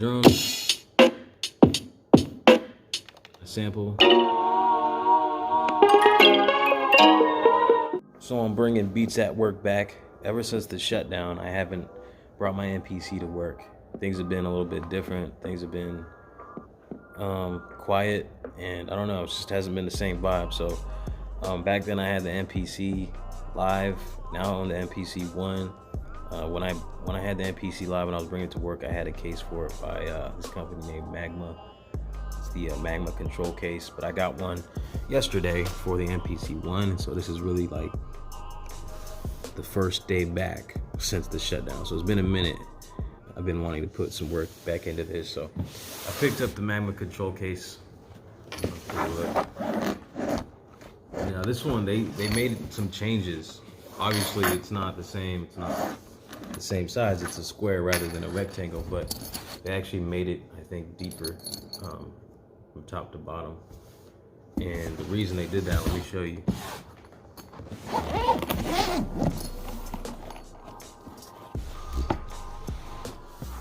drums, a sample. So I'm bringing Beats at Work back. Ever since the shutdown, I haven't brought my MPC to work. Things have been a little bit different. Things have been quiet, and I don't know, it just hasn't been the same vibe. So back then I had the MPC Live, now on the MPC ONE. When I had the MPC Live and I was bringing it to work, I had a case for it by this company named Magma. It's the Magma control case, but I got one yesterday for the MPC ONE, so this is really like the first day back since the shutdown. So it's been a minute. I've been wanting to put some work back into this, so I picked up the Magma control case. Now this one, they made some changes. Obviously it's not the same, it's not the same size, it's a square rather than a rectangle, but they actually made it, I think, deeper from top to bottom. And the reason they did that, let me show you.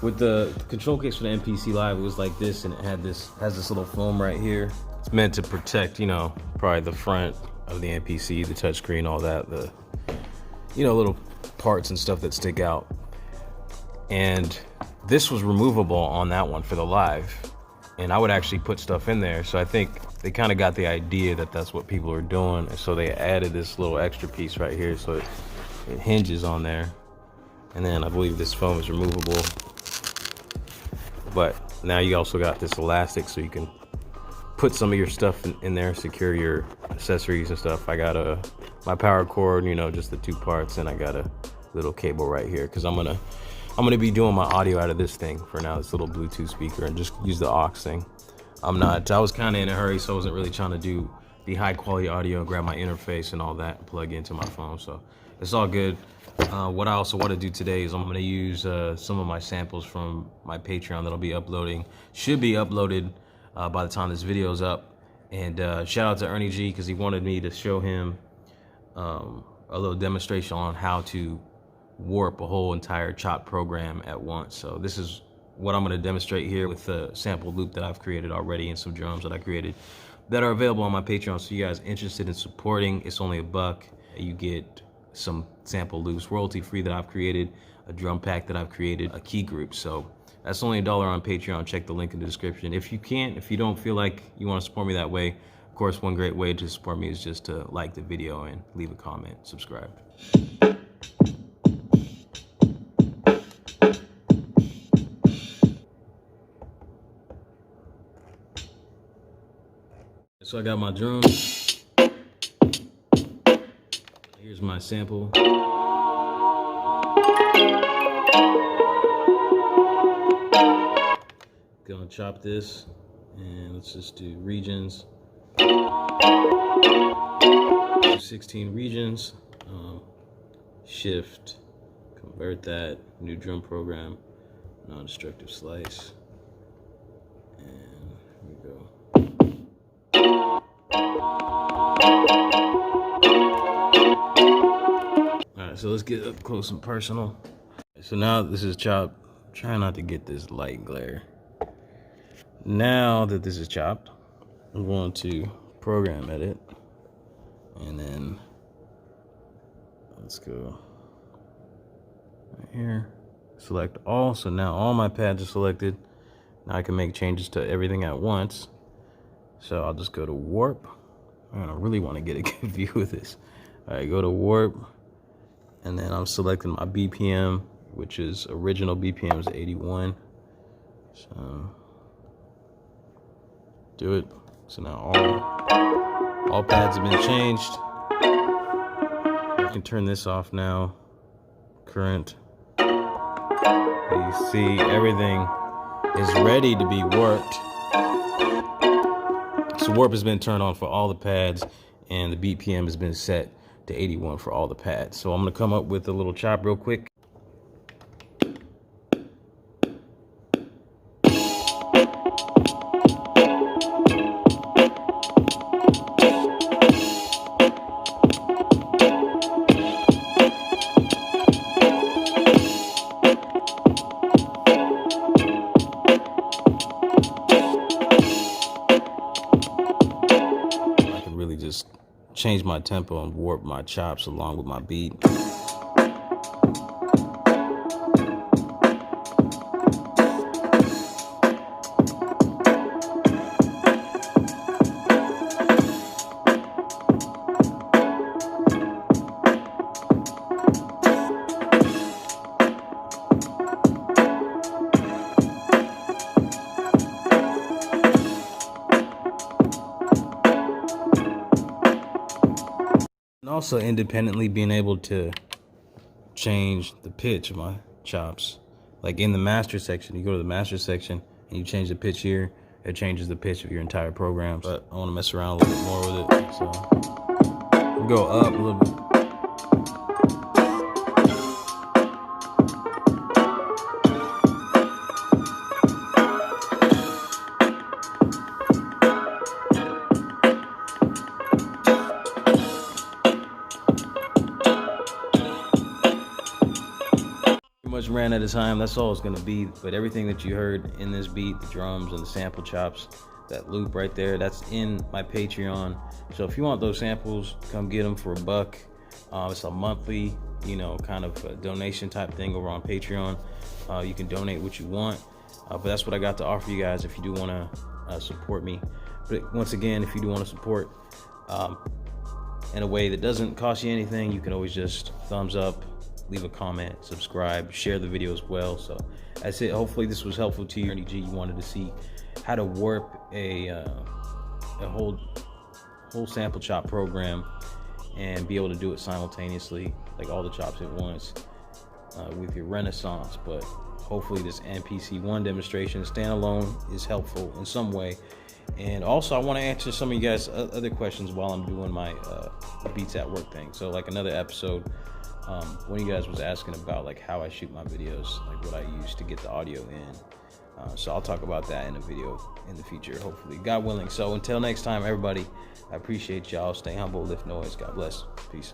With the control case for the MPC Live, it was like this, and it has this little foam right here. It's meant to protect, you know, probably the front of the MPC, the touchscreen, all that, the, you know, little parts and stuff that stick out. And this was removable on that one for the Live, and I would actually put stuff in there. So I think they kind of got the idea that that's what people are doing, and so they added this little extra piece right here, so it hinges on there. And then I believe this foam is removable, but now you also got this elastic, so you can put some of your stuff in there, secure your accessories and stuff. I got my power cord, you know, just the 2 parts, and I got a little cable right here because I'm gonna be doing my audio out of this thing for now, this little Bluetooth speaker, and just use the aux thing. I was kind of in a hurry, so I wasn't really trying to do the high quality audio, grab my interface and all that, and plug into my phone, so it's all good. What I also want to do today is I'm going to use some of my samples from my Patreon that'll be uploading, should be uploaded by the time this video is up. And shout out to Ernie G, because he wanted me to show him a little demonstration on how to warp a whole entire chop program at once. So this is what I'm going to demonstrate here with the sample loop that I've created already and some drums that I created that are available on my Patreon. So you guys interested in supporting, it's only $1. You get some sample loops royalty free that I've created, a drum pack that I've created, a key group. So that's only $1 on Patreon. Check the link in the description. If you don't feel like you want to support me that way, of course, one great way to support me is just to like the video and leave a comment, subscribe. So I got my drums. Here's my sample. Gonna chop this, and let's just do regions. 16 regions. Shift, convert that, new drum program, non-destructive slice, and here we go. So let's get up close and personal. So now this is chopped. Try not to get this light glare. Now that this is chopped, I'm going to program edit, and then let's go right here, select all. So now all my pads are selected. Now I can make changes to everything at once. So I'll just go to warp. I really want to get a good view of this. All right, go to warp. And then I'm selecting my BPM, which is original BPM is 81. So do it. So now all pads have been changed. I can turn this off now. Current. You see everything is ready to be warped. So warp has been turned on for all the pads, and the BPM has been set to 81 for all the pads. So I'm gonna come up with a little chop real quick. change my tempo and warp my chops along with my beat. And also independently being able to change the pitch of my chops. Like in the master section, you go to the master section and you change the pitch here, it changes the pitch of your entire program. But I want to mess around a little bit more with it, so we'll go up a little bit. Much ran out of time. That's all it's gonna be. But everything that you heard in this beat, the drums and the sample chops, that loop right there, that's in my Patreon. So if you want those samples, come get them for $1. It's a monthly, you know, kind of a donation type thing over on Patreon. You can donate what you want, but that's what I got to offer you guys if you do want to support me. But once again, if you do want to support in a way that doesn't cost you anything, you can always just thumbs up, leave a comment, subscribe, share the video as well. So that's it. Hopefully this was helpful to you. You wanted to see how to warp a whole sample chop program and be able to do it simultaneously, like all the chops at once, with your Renaissance. But hopefully this MPC ONE demonstration standalone is helpful in some way. And also I want to answer some of you guys other questions while I'm doing my Beats at Work thing. So like another episode, one of you guys was asking about like how I shoot my videos, like what I use to get the audio in. So I'll talk about that in a video in the future, hopefully, God willing. So until next time, everybody, I appreciate y'all. Stay humble, lift noise. God bless. Peace.